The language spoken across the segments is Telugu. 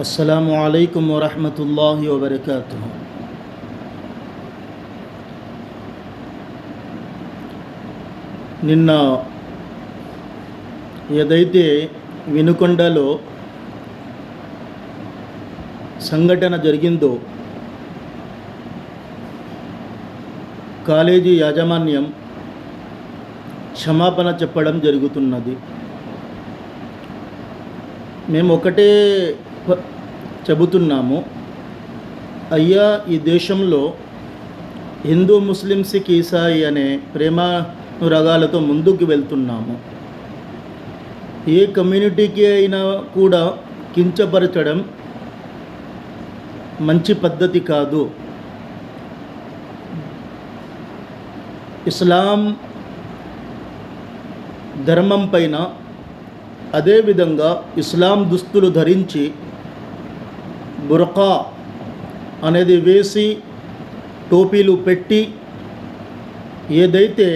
అస్సలాము అలైకుం వరహ్మతుల్లాహి వబరకాతుహు. నిన్న ఏదైతే వినుకొండలో సంఘటన జరిగిందో కాలేజీ యాజమాన్యం క్షమాపణ చెప్పడం జరుగుతున్నది. మేము ఒకటే చెబుతున్నాము, అయ్యా, ఈ దేశంలో హిందూ, ముస్లిం, సిక్, ఈసాయి అనే ప్రేమానురాగాలతో ముందుకు వెళ్తున్నాము. ఏ కమ్యూనిటీకి అయినా కూడా కించపరచడం మంచి పద్ధతి కాదు. ఇస్లాం ధర్మం పైన అదేవిధంగా ఇస్లాం దుస్తులు ధరించి బుర్కా అనేది వేసి టోపీలు పెట్టి ఏదైతే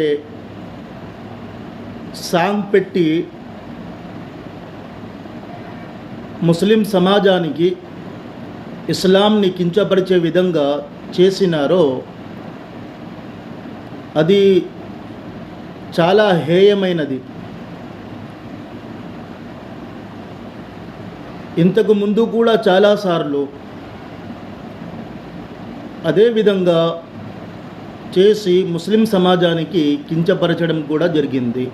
సాంగ్ పెట్టి ముస్లిం సమాజానికి ఇస్లాంని కించపరిచే విధంగా చేసినారో అది చాలా హేయమైనది. ఇంతకు ముందు కూడా చాలాసార్లు అదేవిధంగా చేసి ముస్లిం సమాజానికి కించపరచడం కూడా జరిగింది.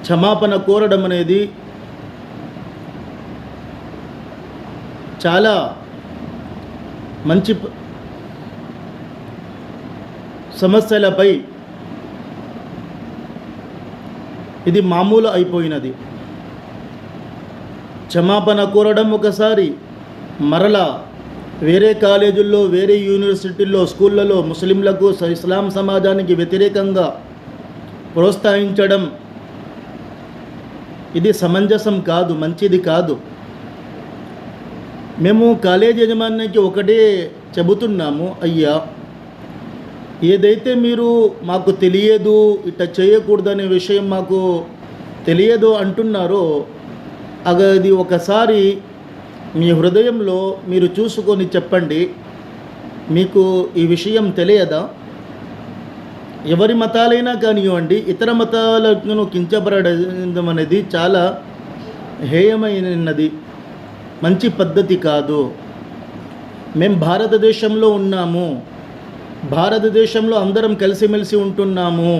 క్షమాపణ కోరడం అనేది చాలా మంచి సమస్యలపై ఇది మామూలు అయిపోయినది. క్షమాపణ కోరడం ఒకసారి, మరలా వేరే కాలేజీల్లో, వేరే యూనివర్సిటీల్లో, స్కూళ్ళలో ముస్లింలకు, ఇస్లాం సమాజానికి వ్యతిరేకంగా ప్రోత్సహించడం ఇది సమంజసం కాదు, మంచిది కాదు. మేము కాలేజీ యజమానికి ఒకటే చెబుతున్నాము, అయ్యా, ఏదైతే మీరు మాకు తెలియదు, ఇట్లా చేయకూడదనే విషయం మాకు తెలియదు అంటున్నారో అది ఒకసారి మీ హృదయంలో మీరు చూసుకొని చెప్పండి. మీకు ఈ విషయం తెలియదా? ఎవరి మతాలైనా కానివ్వండి, ఇతర మతాలను కించపరచడం అనేది చాలా హేయమైనది, మంచి పద్ధతి కాదు. మేము భారతదేశంలో ఉన్నాము, భారతదేశంలో అందరం కలిసిమెలిసి ఉంటున్నాము.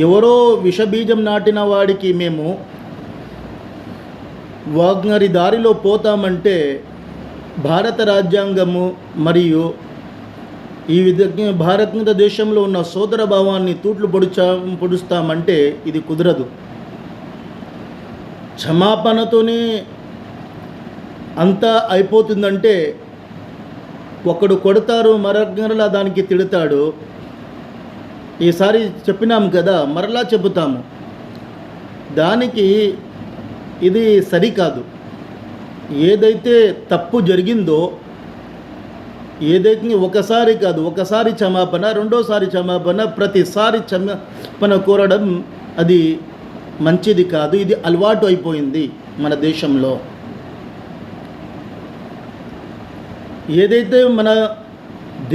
ఎవరో విషబీజం నాటిన వాడికి మేము వాగ్నరి దారిలో పోతామంటే భారత రాజ్యాంగము మరియు ఈ విధంగా భారతదేశంలో ఉన్న సోదర భావాన్ని తూట్లు పొడుస్తామంటే ఇది కుదరదు. క్షమాపణతోనే అంతా అయిపోతుందంటే ఒకడు కొడతారు, మరలా దానికి తిడతాడు. ఈసారి చెప్పినాం కదా, మరలా చెబుతాము. దానికి ఇది సరికాదు. ఏదైతే తప్పు జరిగిందో, ఏదైతే ఒకసారి కాదు, ఒకసారి క్షమాపణ, రెండోసారి క్షమాపణ, ప్రతిసారి క్షమాపణ కోరడం అది మంచిది కాదు. ఇది అలవాటు అయిపోయింది మన దేశంలో. ఏదైతే మన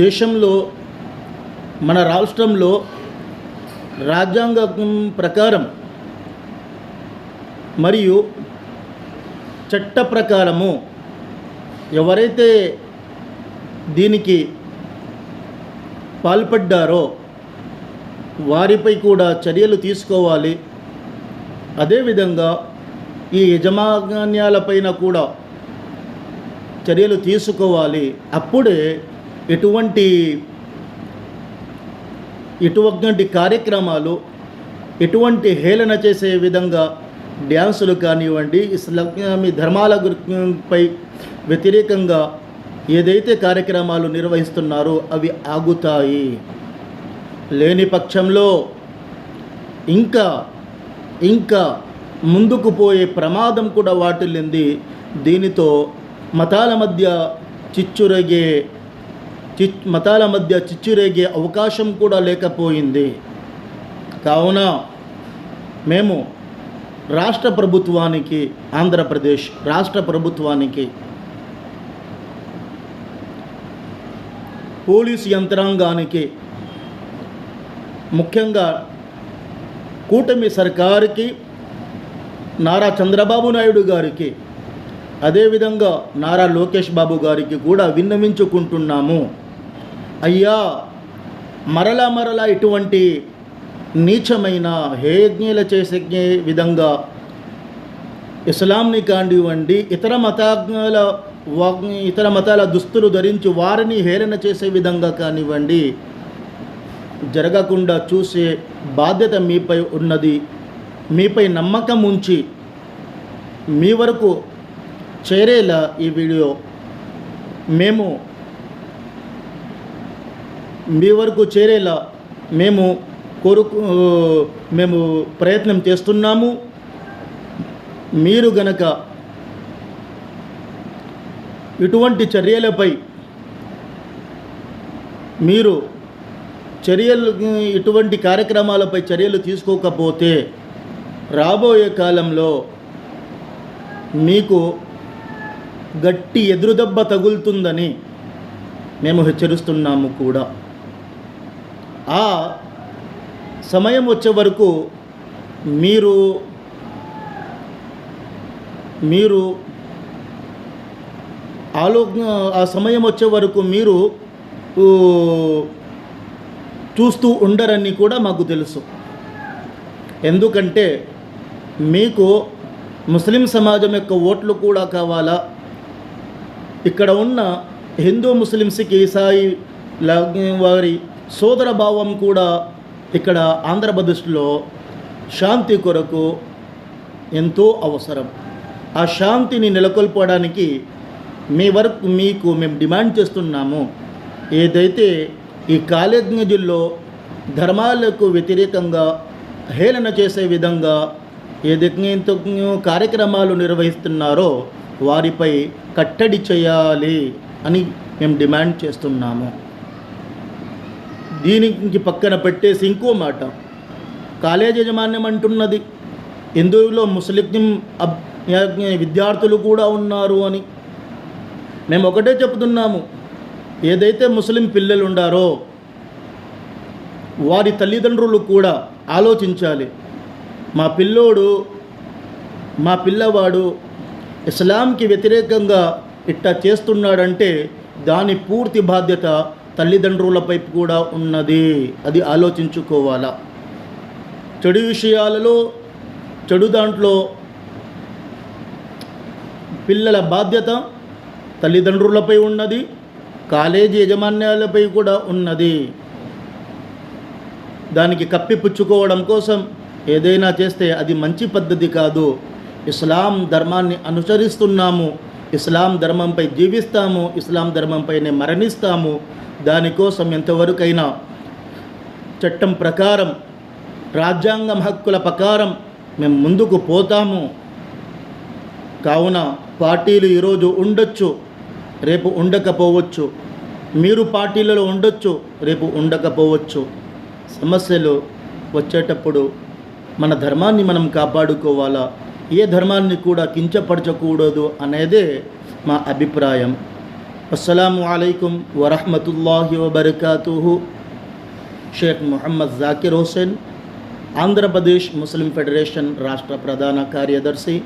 దేశంలో, మన రాష్ట్రంలో రాజ్యాంగం ప్రకారం మరియు చట్ట ప్రకారము ఎవరైతే దీనికి పాల్పడ్డారో వారిపై కూడా చర్యలు తీసుకోవాలి. అదేవిధంగా ఈ యజమాన్యాలపైన కూడా చర్యలు తీసుకోవాలి. అప్పుడే ఎటువంటి కార్యక్రమాలు, ఎటువంటి హేళన చేసే విధంగా డ్యాన్సులు కానివ్వండి, ఇస్లామీ ధర్మాలపై వ్యతిరేకంగా ఏదైతే కార్యక్రమాలు నిర్వహిస్తున్నారో అవి ఆగుతాయి. లేని పక్షంలో ఇంకా ముందుకు పోయే ప్రమాదం కూడా వాటిల్లింది. దీనితో మతాల మధ్య చిచ్చురేగే అవకాశం కూడా లేకపోయింది. కావున మేము రాష్ట్ర ప్రభుత్వానికి, ఆంధ్రప్రదేశ్ రాష్ట్ర ప్రభుత్వానికి, పోలీసు యంత్రాంగానికి, ముఖ్యంగా కూటమి సర్కారుకి, నారా చంద్రబాబు నాయుడు గారికి, అదేవిధంగా నారా లోకేష్ బాబు గారికి కూడా విన్నవించుకుంటున్నాము. అయ్యా, మరలా ఇటువంటి నీచమైన హేయజ్ఞలు చేసే విధంగా ఇస్లాంని కానివ్వండి, ఇతర మతాల దుస్తులు ధరించి వారిని హేళన చేసే విధంగా కానివ్వండి జరగకుండా చూసే బాధ్యత మీపై ఉన్నది. మీపై నమ్మకం ఉంచి మీ వరకు చేరేలా ఈ వీడియో మేము ప్రయత్నం చేస్తున్నాము. మీరు గనక ఇటువంటి చర్యలపై ఇటువంటి కార్యక్రమాలపై చర్యలు తీసుకోకపోతే రాబోయే కాలంలో మీకు గట్టి ఎదురుదెబ్బ తగులుతుందని మేము హెచ్చరిస్తున్నాము కూడా. ఆ సమయం వచ్చే వరకు మీరు చూస్తూ ఉండరని కూడా మాకు తెలుసు. ఎందుకంటే మీకు ముస్లిం సమాజం యొక్క ఓట్లు కూడా కావాలా, ఇక్కడ ఉన్న హిందూ ముస్లిమ్స్కి ఈసాయి వారి సోదర భావం కూడా ఇక్కడ ఆంధ్రప్రదేశ్లో శాంతి కొరకు ఎంతో అవసరం. ఆ శాంతిని నెలకొల్పడానికి మేము డిమాండ్ చేస్తున్నాము. ఏదైతే ఈ కాలేజీల్లో ధర్మాలకు వ్యతిరేకంగా హేళన చేసే విధంగా ఏదైతే కార్యక్రమాలు నిర్వహిస్తున్నారో వారిపై కట్టడి చేయాలి అని మేము డిమాండ్ చేస్తున్నాము. దీనికి పక్కన పెట్టేసి ఇంకో మాట, కాలేజ్ యాజమాన్యం అంటున్నది ఇందులో ముస్లిం విద్యార్థులు కూడా ఉన్నారు అని. మేము ఒకటే చెప్తున్నాము, ఏదైతే ముస్లిం పిల్లలు ఉండారో వారి తల్లిదండ్రులు కూడా ఆలోచించాలి. మా పిల్లవాడు ఇస్లాంకి వ్యతిరేకంగా ఇట్టా చేస్తున్నాడంటే దాని పూర్తి బాధ్యత తల్లిదండ్రులపై కూడా ఉన్నది. అది ఆలోచించుకోవాలా. చెడు విషయాలలో, చెడు దాంట్లో పిల్లల బాధ్యత తల్లిదండ్రులపై ఉన్నది, కాలేజీ యాజమాన్యాలపై కూడా ఉన్నది. దానికి కప్పిపుచ్చుకోవడం కోసం ఏదైనా చేస్తే అది మంచి పద్ధతి కాదు. ఇస్లాం ధర్మాన్ని అనుసరిస్తున్నాము, ఇస్లాం ధర్మంపై జీవిస్తాము, ఇస్లాం ధర్మంపైనే మరణిస్తాము. దానికోసం ఎంతవరకైనా చట్టం ప్రకారం, రాజ్యాంగం హక్కుల ప్రకారం మేము ముందుకు పోతాము. కావున పార్టీలు ఈరోజు ఉండొచ్చు, రేపు ఉండకపోవచ్చు. మీరు పార్టీలలో ఉండొచ్చు, రేపు ఉండకపోవచ్చు. సమస్యలు వచ్చేటప్పుడు మన ధర్మాన్ని మనం కాపాడుకోవాలా, ఏ ధర్మాన్ని కూడా కించపరచకూడదు అనేదే మా అభిప్రాయం. అస్సలాము అలైకుం వరహ్మతుల్లాహి వబరకాతుహు. షేక్ మొహమ్మద్ జాకిర్ హుసేన్, ఆంధ్రప్రదేశ్ ముస్లిం ఫెడరేషన్ రాష్ట్ర ప్రధాన కార్యదర్శి.